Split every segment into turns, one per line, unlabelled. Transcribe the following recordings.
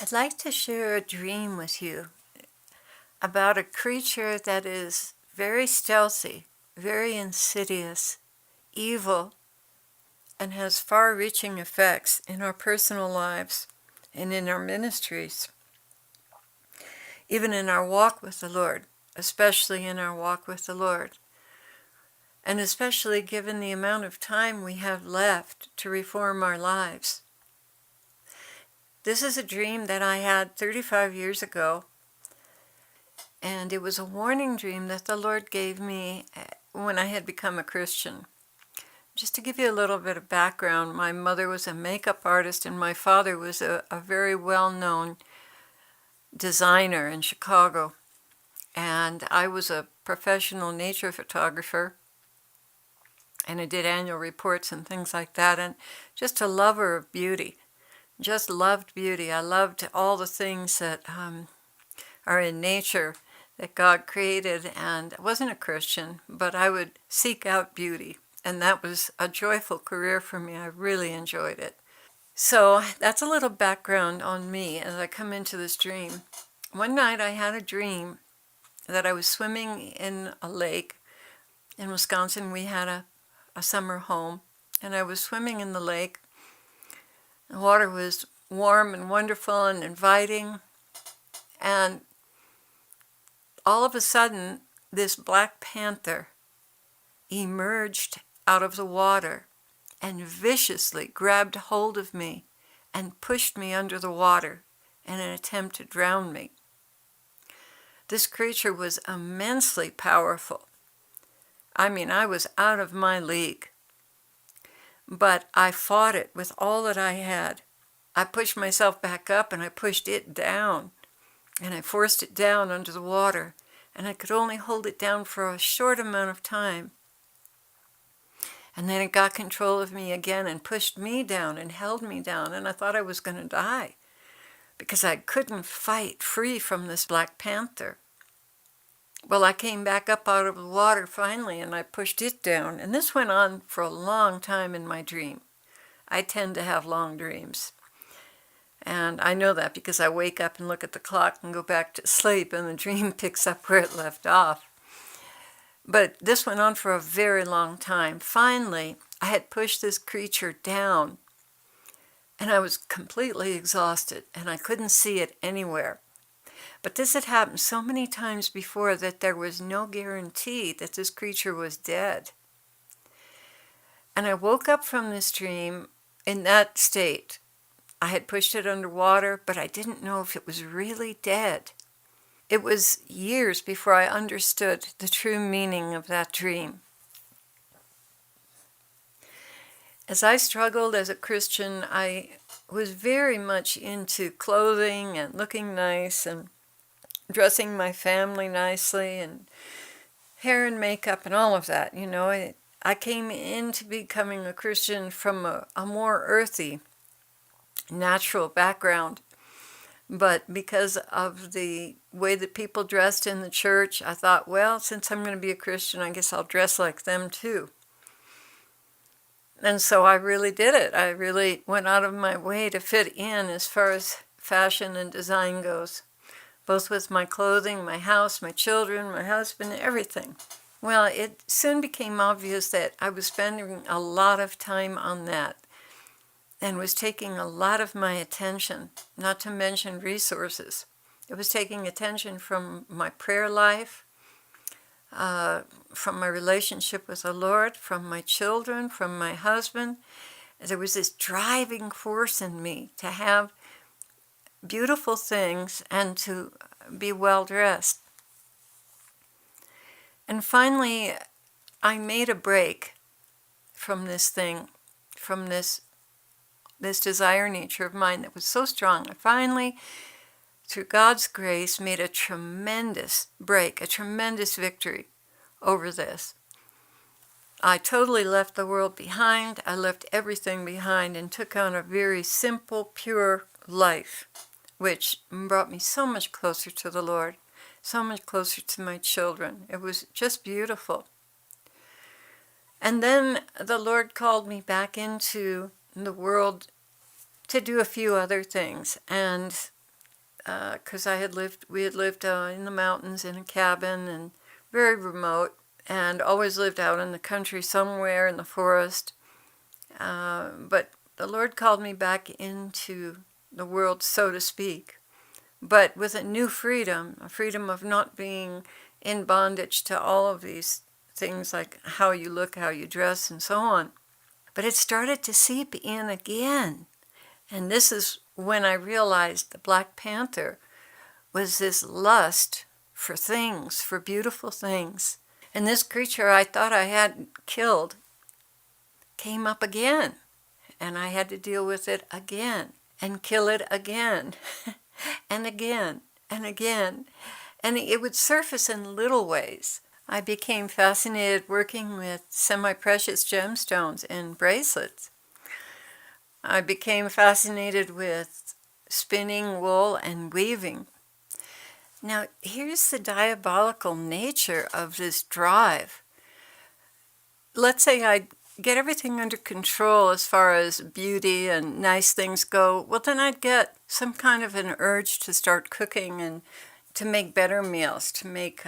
I'd like to share a dream with you about a creature that is very stealthy, very insidious, evil, and has far-reaching effects in our personal lives and in our ministries, even in our walk with the Lord, especially in our walk with the Lord, and especially given the amount of time we have left to reform our lives. This is a dream that I had 35 years ago, and it was a warning dream that the Lord gave me when I had become a Christian. Just to give you a little bit of background, my mother was a makeup artist and my father was a very well-known designer in Chicago. And I was a professional nature photographer, and I did annual reports and things like that, and just a lover of beauty. Just loved beauty. I loved all the things that are in nature that God created, and I wasn't a Christian, but I would seek out beauty, and that was a joyful career for me. I really enjoyed it. So that's a little background on me as I come into this dream. One night I had a dream that I was swimming in a lake. In Wisconsin, we had a summer home, and I was swimming in the lake. The water was warm and wonderful and inviting, and all of a sudden, this black panther emerged out of the water and viciously grabbed hold of me and pushed me under the water in an attempt to drown me. This creature was immensely powerful. I mean, I was out of my league. But I fought it with all that I had. I pushed myself back up and I pushed it down. And I forced it down under the water. And I could only hold it down for a short amount of time. And then it got control of me again and pushed me down and held me down. And I thought I was going to die because I couldn't fight free from this black panther. Well, I came back up out of the water finally, and I pushed it down. And this went on for a long time in my dream. I tend to have long dreams. And I know that because I wake up and look at the clock and go back to sleep, and the dream picks up where it left off. But this went on for a very long time. Finally, I had pushed this creature down, and I was completely exhausted, and I couldn't see it anywhere. But this had happened so many times before that there was no guarantee that this creature was dead. And I woke up from this dream in that state. I had pushed it underwater, but I didn't know if it was really dead. It was years before I understood the true meaning of that dream. As I struggled as a Christian, I was very much into clothing and looking nice and dressing my family nicely and hair and makeup and all of that. You know, I came into becoming a Christian from a more earthy, natural background. But because of the way that people dressed in the church, I thought, well, since I'm going to be a Christian, I guess I'll dress like them too. And so I really did it. I really went out of my way to fit in as far as fashion and design goes, both with my clothing, my house, my children, my husband, everything. Well, it soon became obvious that I was spending a lot of time on that and was taking a lot of my attention, not to mention resources. It was taking attention from my prayer life, from my relationship with the Lord, from my children, from my husband. There was this driving force in me to have beautiful things and to be well dressed. And finally, I made a break from this thing, from this desire nature of mine that was so strong. I finally, through God's grace, made a tremendous break, a tremendous victory over this. I totally left the world behind. I left everything behind and took on a very simple, pure life, which brought me so much closer to the Lord, so much closer to my children. It was just beautiful. And then the Lord called me back into the world to do a few other things. And because we had lived in the mountains in a cabin and very remote, and always lived out in the country somewhere in the forest. But the Lord called me back into the world, so to speak, but with a new freedom, a freedom of not being in bondage to all of these things like how you look, how you dress, and so on. But it started to seep in again. And this is when I realized the Black Panther was this lust for things, for beautiful things. And this creature I thought I had killed came up again. And I had to deal with it again and kill it again and again and again. And it would surface in little ways. I became fascinated working with semi-precious gemstones in bracelets. I became fascinated with spinning wool and weaving. Now, here's the diabolical nature of this drive. Let's say I get everything under control as far as beauty and nice things go. Well, then I'd get some kind of an urge to start cooking and to make better meals, to make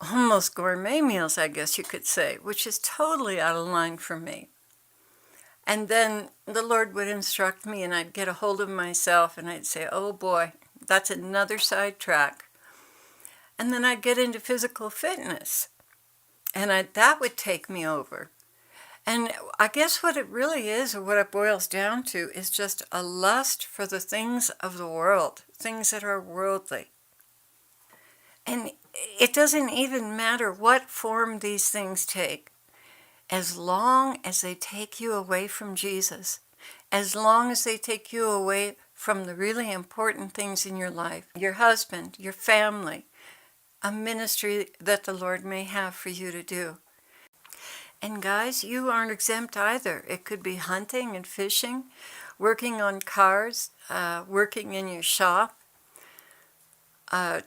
almost gourmet meals, I guess you could say, which is totally out of line for me. And then the Lord would instruct me, and I'd get a hold of myself, and I'd say, oh boy, that's another sidetrack. And then I'd get into physical fitness, and that would take me over. And I guess what it really is, or what it boils down to, is just a lust for the things of the world, things that are worldly. And it doesn't even matter what form these things take, as long as they take you away from Jesus, as long as they take you away from the really important things in your life, your husband, your family, a ministry that the Lord may have for you to do. And guys, you aren't exempt either. It could be hunting and fishing, working on cars, working in your shop,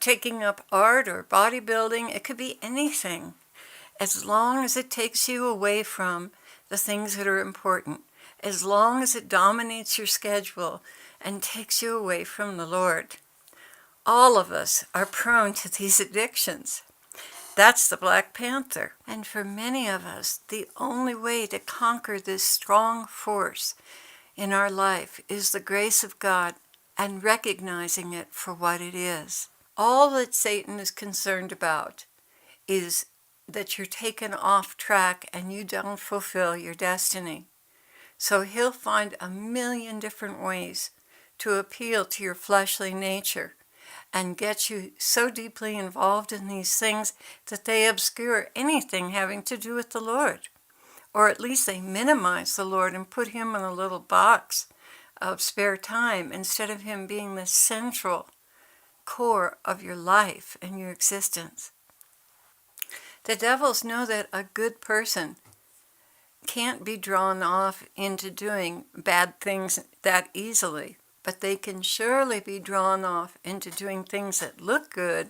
taking up art or bodybuilding. It could be anything, as long as it takes you away from the things that are important, as long as it dominates your schedule and takes you away from the Lord. All of us are prone to these addictions. That's the Black Panther. And for many of us, the only way to conquer this strong force in our life is the grace of God and recognizing it for what it is. All that Satan is concerned about is that you're taken off track and you don't fulfill your destiny. So he'll find a million different ways to appeal to your fleshly nature and get you so deeply involved in these things that they obscure anything having to do with the Lord. Or at least they minimize the Lord and put him in a little box of spare time instead of him being the central core of your life and your existence. The devils know that a good person can't be drawn off into doing bad things that easily, but they can surely be drawn off into doing things that look good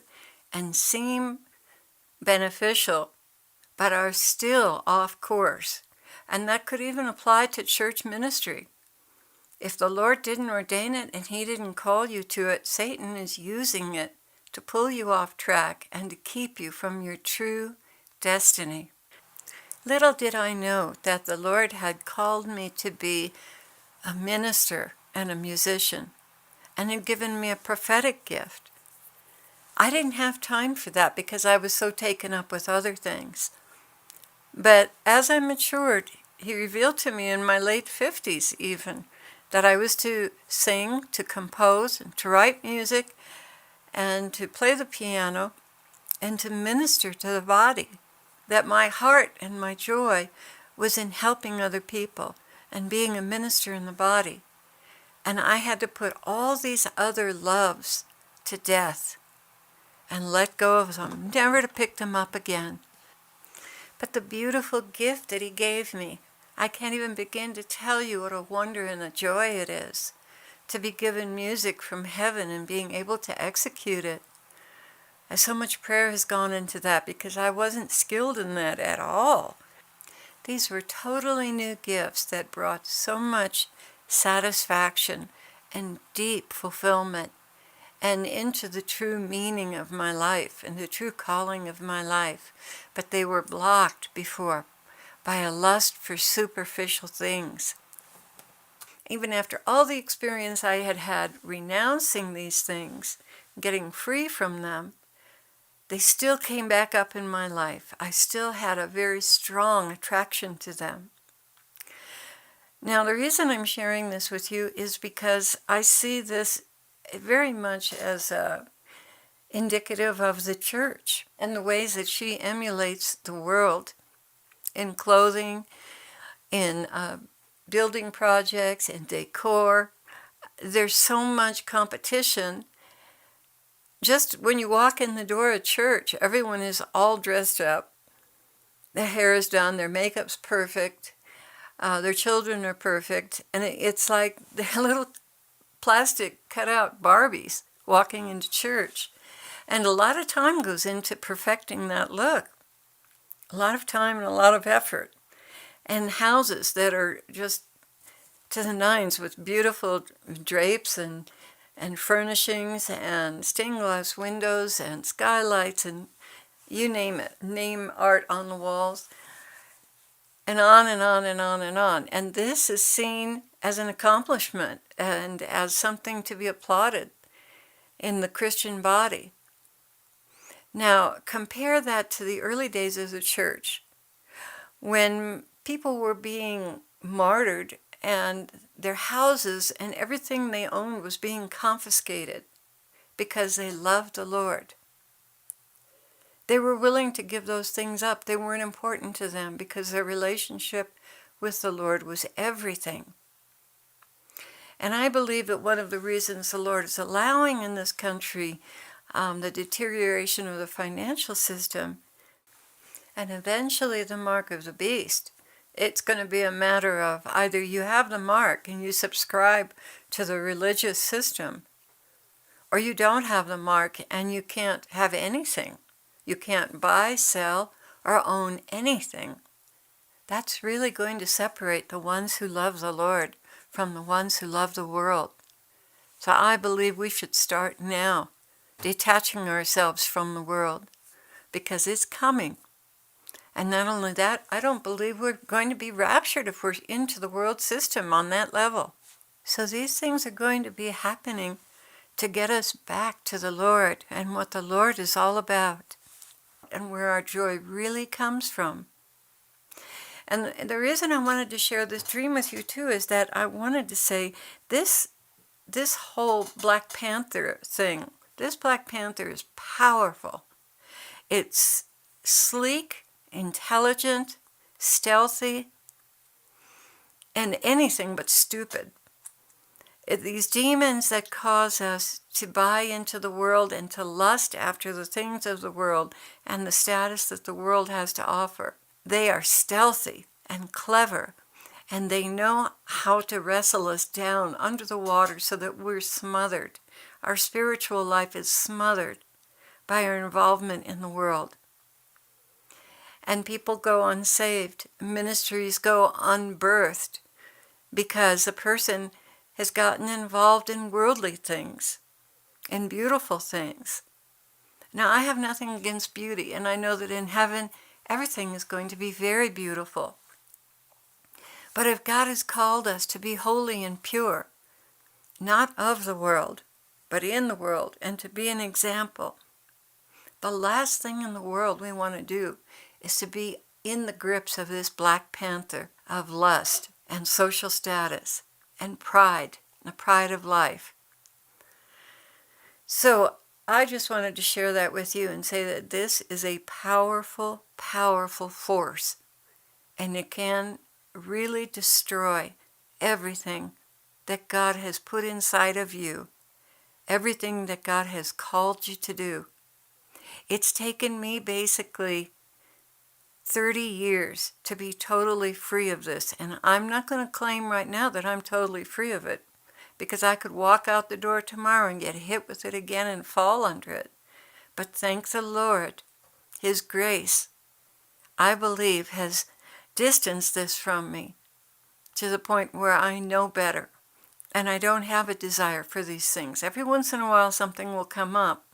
and seem beneficial, but are still off course. And that could even apply to church ministry. If the Lord didn't ordain it and he didn't call you to it, Satan is using it to pull you off track and to keep you from your true destiny. Little did I know that the Lord had called me to be a minister and a musician, and had given me a prophetic gift. I didn't have time for that because I was so taken up with other things. But as I matured, he revealed to me in my late 50s even that I was to sing, to compose, and to write music, and to play the piano, and to minister to the body. That my heart and my joy was in helping other people and being a minister in the body. And I had to put all these other loves to death and let go of them, never to pick them up again. But the beautiful gift that he gave me, I can't even begin to tell you what a wonder and a joy it is to be given music from heaven and being able to execute it. And so much prayer has gone into that because I wasn't skilled in that at all. These were totally new gifts that brought so much satisfaction and deep fulfillment and into the true meaning of my life and the true calling of my life. But they were blocked before by a lust for superficial things. Even after all the experience I had had renouncing these things, getting free from them, they still came back up in my life. I still had a very strong attraction to them. Now, the reason I'm sharing this with you is because I see this very much as indicative of the church and the ways that she emulates the world in clothing, in building projects, in decor. There's so much competition. Just when you walk in the door of church, everyone is all dressed up. Their hair is done, their makeup's perfect, their children are perfect, and it's like they're little plastic cutout Barbies walking into church. And a lot of time goes into perfecting that look. A lot of time and a lot of effort. And houses that are just to the nines with beautiful drapes and furnishings and stained glass windows and skylights and you name it. Name art on the walls. And on and on and on and on. And this is seen as an accomplishment and as something to be applauded in the Christian body. Now, compare that to the early days of the church, when people were being martyred and their houses and everything they owned was being confiscated because they loved the Lord. They were willing to give those things up. They weren't important to them because their relationship with the Lord was everything. And I believe that one of the reasons the Lord is allowing in this country the deterioration of the financial system and eventually the mark of the beast, it's going to be a matter of either you have the mark and you subscribe to the religious system, or you don't have the mark and you can't have anything. You can't buy, sell, or own anything. That's really going to separate the ones who love the Lord from the ones who love the world. So I believe we should start now, detaching ourselves from the world, because it's coming. And not only that, I don't believe we're going to be raptured if we're into the world system on that level. So these things are going to be happening to get us back to the Lord and what the Lord is all about and where our joy really comes from. And the reason I wanted to share this dream with you too is that I wanted to say this whole Black Panther thing, this Black Panther is powerful. It's sleek, intelligent, stealthy, and anything but stupid. These demons that cause us to buy into the world and to lust after the things of the world and the status that the world has to offer, they are stealthy and clever, and they know how to wrestle us down under the water so that we're smothered. Our spiritual life is smothered by our involvement in the world. And people go unsaved, ministries go unbirthed, because a person has gotten involved in worldly things, in beautiful things. Now, I have nothing against beauty, and I know that in heaven, everything is going to be very beautiful. But if God has called us to be holy and pure, not of the world, but in the world, and to be an example, the last thing in the world we want to do is to be in the grips of this Black Panther of lust and social status and pride, the pride of life. So I just wanted to share that with you and say that this is a powerful, powerful force, and it can really destroy everything that God has put inside of you, everything that God has called you to do. It's taken me basically 30 years to be totally free of this. And I'm not going to claim right now that I'm totally free of it, because I could walk out the door tomorrow and get hit with it again and fall under it. But thank the Lord, His grace, I believe, has distanced this from me to the point where I know better. And I don't have a desire for these things. Every once in a while something will come up,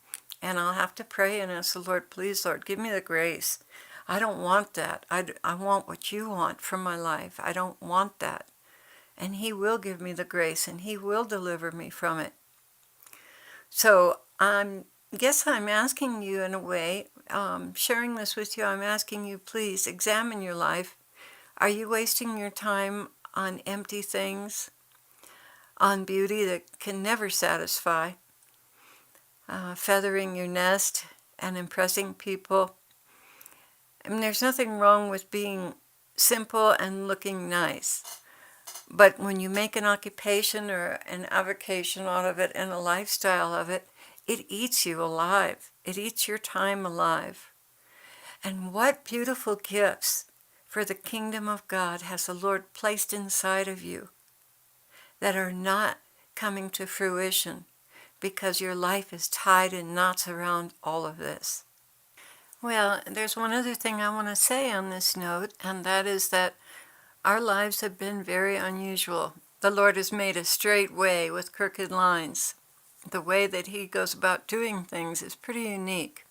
and I'll have to pray and ask the Lord, please, Lord, give me the grace. I don't want that. I want what you want from my life. I don't want that. And he will give me the grace, and he will deliver me from it. So guess I'm asking you in a way, sharing this with you, I'm asking you, please examine your life. Are you wasting your time on empty things, on beauty that can never satisfy, feathering your nest and impressing people? I mean, there's nothing wrong with being simple and looking nice. But when you make an occupation or an avocation out of it and a lifestyle of it, it eats you alive. It eats your time alive. And what beautiful gifts for the kingdom of God has the Lord placed inside of you that are not coming to fruition because your life is tied in knots around all of this. Well, there's one other thing I want to say on this note, and that is that our lives have been very unusual. The Lord has made a straight way with crooked lines. The way that he goes about doing things is pretty unique.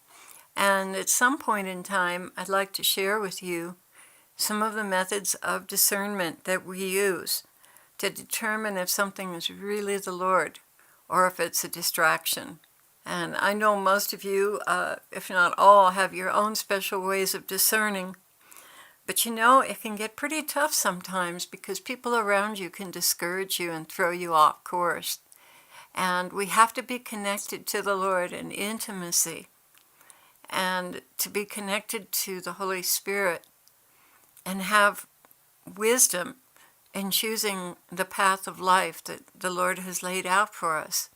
And at some point in time, I'd like to share with you some of the methods of discernment that we use to determine if something is really the Lord or if it's a distraction. And I know most of you, if not all, have your own special ways of discerning. But you know, it can get pretty tough sometimes because people around you can discourage you and throw you off course. And we have to be connected to the Lord in intimacy and to be connected to the Holy Spirit and have wisdom in choosing the path of life that the Lord has laid out for us.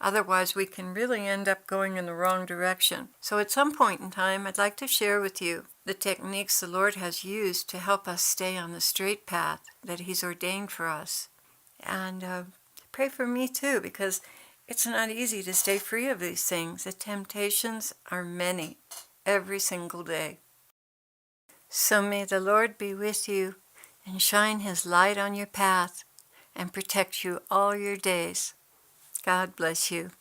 Otherwise, we can really end up going in the wrong direction. So at some point in time, I'd like to share with you the techniques the Lord has used to help us stay on the straight path that he's ordained for us. And pray for me too, because it's not easy to stay free of these things. The temptations are many, every single day. So may the Lord be with you and shine his light on your path and protect you all your days. God bless you.